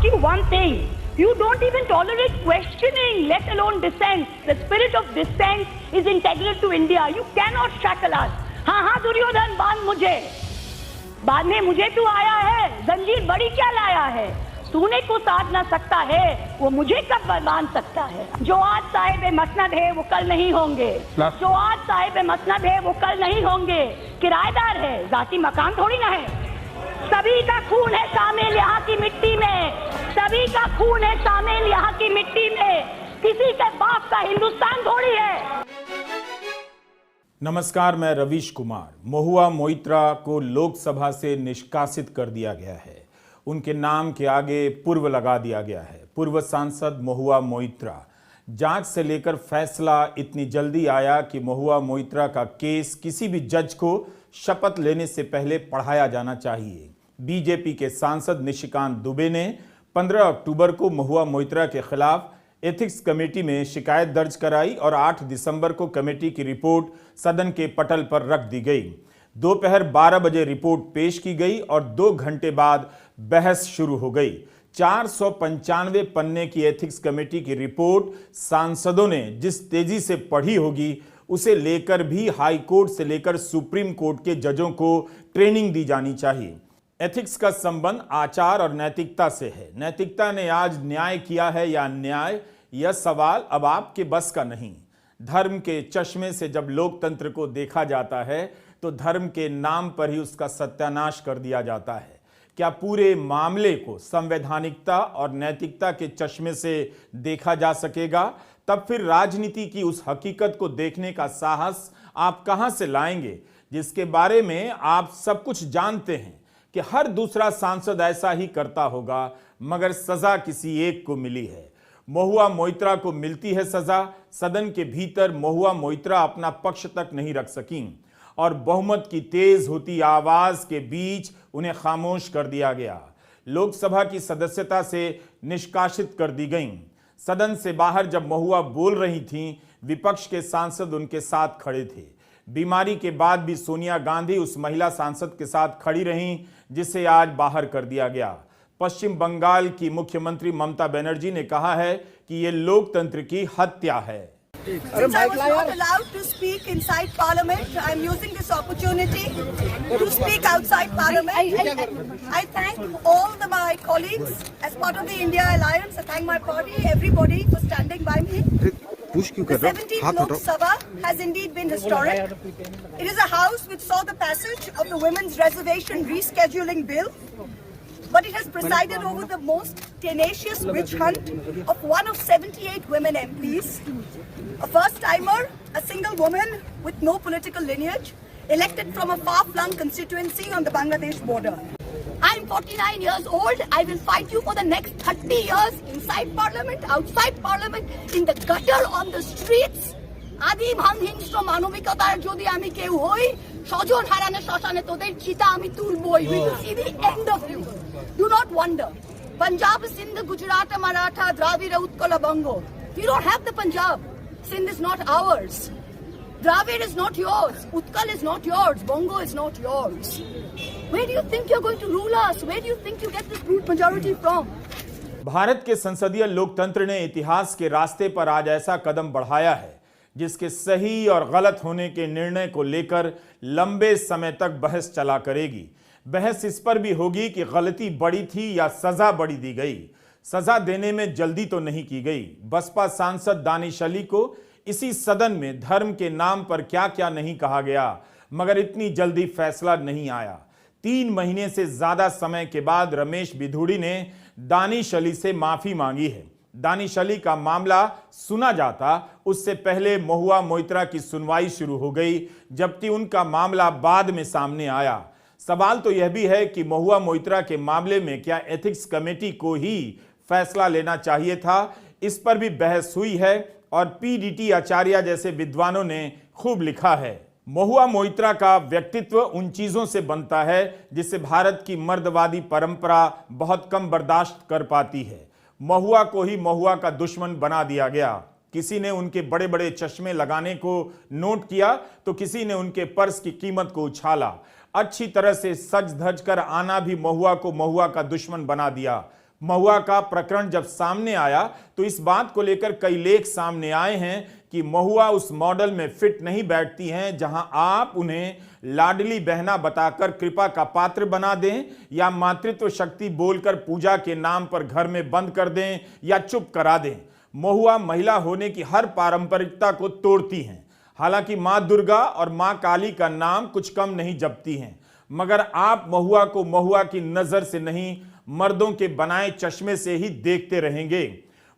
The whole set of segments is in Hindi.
ask you one thing. You don't even tolerate questioning, let alone dissent. The spirit of dissent is integral to India. You cannot shackle us. हाँ दुर्योधन बांध मुझे, बाद में मुझे तू आया है, जंजीर बड़ी क्या लाया है, तूने को साध ना सकता है, वो मुझे कब बांध सकता है। जो आज साहिब मसनद है वो कल नहीं होंगे, जो आज साहिब मसनद है वो कल नहीं होंगे। किराएदार है, जाती मकान थोड़ी ना है। सभी का खून है शामिल यहाँ की मिट्टी में, सभी का खून है शामिल यहाँ की मिट्टी में, किसी के बाप का हिंदुस्तान थोड़ी है। नमस्कार, मैं रवीश कुमार। महुआ मोइत्रा को लोकसभा से निष्कासित कर दिया गया है। उनके नाम के आगे पूर्व लगा दिया गया है। पूर्व सांसद महुआ मोइत्रा। जांच से लेकर फैसला इतनी जल्दी आया कि महुआ मोइत्रा का केस किसी भी जज को शपथ लेने से पहले पढ़ाया जाना चाहिए। बीजेपी के सांसद निशिकांत दुबे ने 15 अक्टूबर को महुआ मोइत्रा के खिलाफ एथिक्स कमेटी में शिकायत दर्ज कराई और 8 दिसंबर को कमेटी की रिपोर्ट सदन के पटल पर रख दी गई। दोपहर 12 बजे रिपोर्ट पेश की गई और 2 घंटे बाद बहस शुरू हो गई। 495 पन्ने की एथिक्स कमेटी की रिपोर्ट सांसदों ने जिस तेजी से पढ़ी होगी, उसे लेकर भी हाई कोर्ट से लेकर सुप्रीम कोर्ट के जजों को ट्रेनिंग दी जानी चाहिए। एथिक्स का संबंध आचार और नैतिकता से है। नैतिकता ने आज न्याय किया है या अन्याय, यह सवाल अब आपके बस का नहीं। धर्म के चश्मे से जब लोकतंत्र को देखा जाता है तो धर्म के नाम पर ही उसका सत्यानाश कर दिया जाता है। क्या पूरे मामले को संवैधानिकता और नैतिकता के चश्मे से देखा जा सकेगा? तब फिर राजनीति की उस हकीकत को देखने का साहस आप कहां से लाएंगे, जिसके बारे में आप सब कुछ जानते हैं कि हर दूसरा सांसद ऐसा ही करता होगा, मगर सजा किसी एक को मिली है। महुआ मोइत्रा को मिलती है सजा। सदन के भीतर महुआ मोइत्रा अपना पक्ष तक नहीं रख सकीं और बहुमत की तेज होती आवाज के बीच उन्हें खामोश कर दिया गया। लोकसभा की सदस्यता से निष्कासित कर दी गईं। सदन से बाहर जब महुआ बोल रही थीं, विपक्ष के सांसद उनके साथ खड़े थे। बीमारी के बाद भी सोनिया गांधी उस महिला सांसद के साथ खड़ी रहीं जिसे आज बाहर कर दिया गया। पश्चिम बंगाल की मुख्यमंत्री ममता बनर्जी ने कहा है कि ये लोकतंत्र की हत्या है। Since I was not allowed to speak inside Parliament, I am using this opportunity to speak outside Parliament. I thank all my colleagues as part of the India Alliance. I thank my party, everybody for standing by me. The 17th Lok Sabha has indeed been historic. It is a house which saw the passage of the Women's Reservation Rescheduling Bill, but it has presided over the most tenacious witch hunt of one of 78 women MPs, a first-timer, a single woman with no political lineage, elected from a far-flung constituency on the Bangladesh border. I'm 49 years old. I will fight you for the next 30 years inside Parliament, outside Parliament, in the gutter, on the streets. আদিম হিংস্র মানবিকতার যদি আমি কেউ হই, স্বজন হারানো শ্মশানে তোদের চিতা আমি তুলবই। We will see the end of you. Do not wonder. Punjab, Sindh, Gujarat, Maratha, Dravida, Utkala, Bango. We don't have the Punjab. Sindh is not ours. Dravid is not yours. Utkal is not yours. Bongo is not yours. Where do you think you're going to rule us? Where do you think you get this brute majority from? Bharat के संसदीय लोकतंत्र ने इतिहास के रास्ते पर आज ऐसा कदम बढ़ाया है जिसके सही और गलत होने के निर्णय को लेकर लंबे समय तक बहस चला करेगी। बहस इस पर भी होगी कि गलती बड़ी थी या सजा बड़ी दी गई। सजा देने में जल्दी तो नहीं की गई। बसपा सांसद दानिश अली को इसी सदन में धर्म के नाम पर क्या क्या नहीं कहा गया, मगर इतनी जल्दी फैसला नहीं आया। 3 महीने से ज्यादा समय के बाद रमेश बिधूड़ी ने दानिश अली से माफी मांगी है। दानिश अली का मामला सुना जाता उससे पहले महुआ मोइत्रा की सुनवाई शुरू हो गई, जबकि उनका मामला बाद में सामने आया। सवाल तो यह भी है कि महुआ मोइत्रा के मामले में क्या एथिक्स कमेटी को ही फैसला लेना चाहिए था। इस पर भी बहस हुई है और पीडीटी आचार्य जैसे विद्वानों ने खूब लिखा है। महुआ मोइत्रा का व्यक्तित्व उन चीजों से बनता है जिसे भारत की मर्दवादी परंपरा बहुत कम बर्दाश्त कर पाती है। महुआ को ही महुआ का दुश्मन बना दिया गया। किसी ने उनके बड़े बड़े चश्मे लगाने को नोट किया तो किसी ने उनके पर्स की कीमत को उछाला। अच्छी तरह से सज धज कर आना भी महुआ को महुआ का दुश्मन बना दिया। महुआ का प्रकरण जब सामने आया तो इस बात को लेकर कई लेख सामने आए हैं कि महुआ उस मॉडल में फिट नहीं बैठती हैं जहां आप उन्हें लाडली बहना बताकर कृपा का पात्र बना दें या मातृत्व शक्ति बोलकर पूजा के नाम पर घर में बंद कर दें या चुप करा दें। महुआ महिला होने की हर पारंपरिकता को तोड़ती हैं। हालांकि मां दुर्गा और मां काली का नाम कुछ कम नहीं जपती हैं, मगर आप महुआ को महुआ की नजर से नहीं, मर्दों के बनाए चश्मे से ही देखते रहेंगे।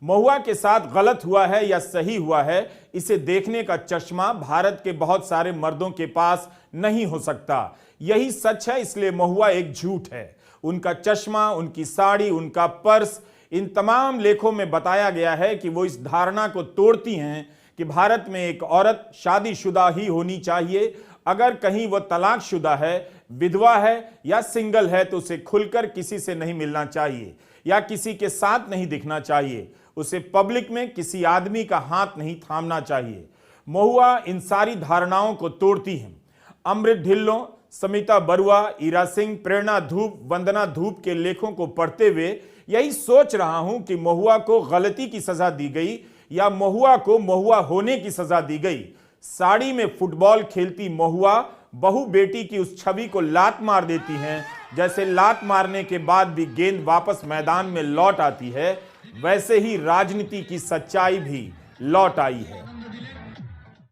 महुआ के साथ गलत हुआ है या सही हुआ है, इसे देखने का चश्मा भारत के बहुत सारे मर्दों के पास नहीं हो सकता। यही सच है, इसलिए महुआ एक झूठ है। उनका चश्मा, उनकी साड़ी, उनका पर्स, इन तमाम लेखों में बताया गया है कि वो इस धारणा को तोड़ती हैं कि भारत में एक औरत शादीशुदा ही होनी चाहिए। अगर कहीं वो तलाकशुदा है, विधवा है या सिंगल है तो उसे खुलकर किसी से नहीं मिलना चाहिए या किसी के साथ नहीं दिखना चाहिए। उसे पब्लिक में किसी आदमी का हाथ नहीं थामना चाहिए। महुआ इन सारी धारणाओं को तोड़ती हैं। अमृत ढिल्लों, समिता बरुआ, ईरा सिंह, प्रेरणा धूप, वंदना धूप के लेखों को पढ़ते हुए यही सोच रहा हूं कि महुआ को गलती की सजा दी गई या महुआ को महुआ होने की सजा दी गई। साड़ी में फुटबॉल खेलती महुआ बहू बेटी की उस छवि को लात मार देती हैं। जैसे लात मारने के बाद भी गेंद वापस मैदान में लौट आती है, वैसे ही राजनीति की सच्चाई भी लौट आई है।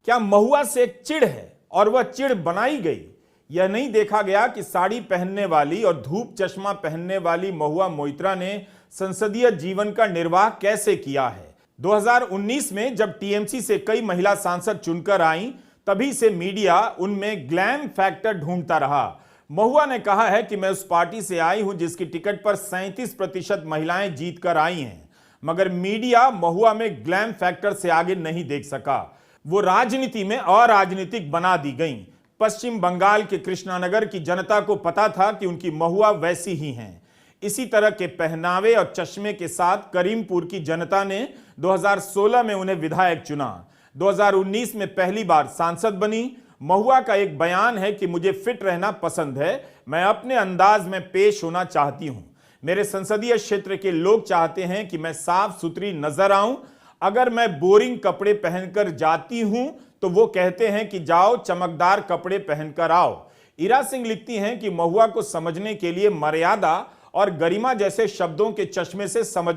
क्या महुआ से एक चिढ़ है और वह चिढ़ बनाई गई? यह नहीं देखा गया कि साड़ी पहनने वाली और धूप चश्मा पहनने वाली महुआ मोइत्रा ने संसदीय जीवन का निर्वाह कैसे किया है। 2019 में जब टीएमसी से कई महिला सांसद चुनकर आईं, तभी से मीडिया उनमें ग्लैम फैक्टर ढूंढता रहा। महुआ ने कहा है कि मैं उस पार्टी से आई हूं जिसकी टिकट पर 37% महिलाएं जीतकर आई हैं, मगर मीडिया महुआ में ग्लैम फैक्टर से आगे नहीं देख सका। वो राजनीति में अराजनीतिक बना दी गईं। पश्चिम बंगाल के कृष्णानगर की जनता को पता था कि उनकी महुआ वैसी ही हैं। इसी तरह के पहनावे और चश्मे के साथ करीमपुर की जनता ने 2016 में उन्हें विधायक चुना। 2019 में पहली बार सांसद बनी। महुआ का एक बयान है कि मुझे फिट रहना पसंद है, मैं अपने अंदाज में पेश होना चाहती हूं। मेरे संसदीय क्षेत्र के लोग चाहते हैं कि मैं साफ सुथरी नजर आऊं। अगर मैं बोरिंग कपड़े पहनकर जाती हूं तो वो कहते हैं कि जाओ चमकदार कपड़े पहनकर आओ। ईरा सिंह लिखती हैं कि महुआ को समझने के लिए मर्यादा और गरिमा जैसे शब्दों के चश्मे से समझ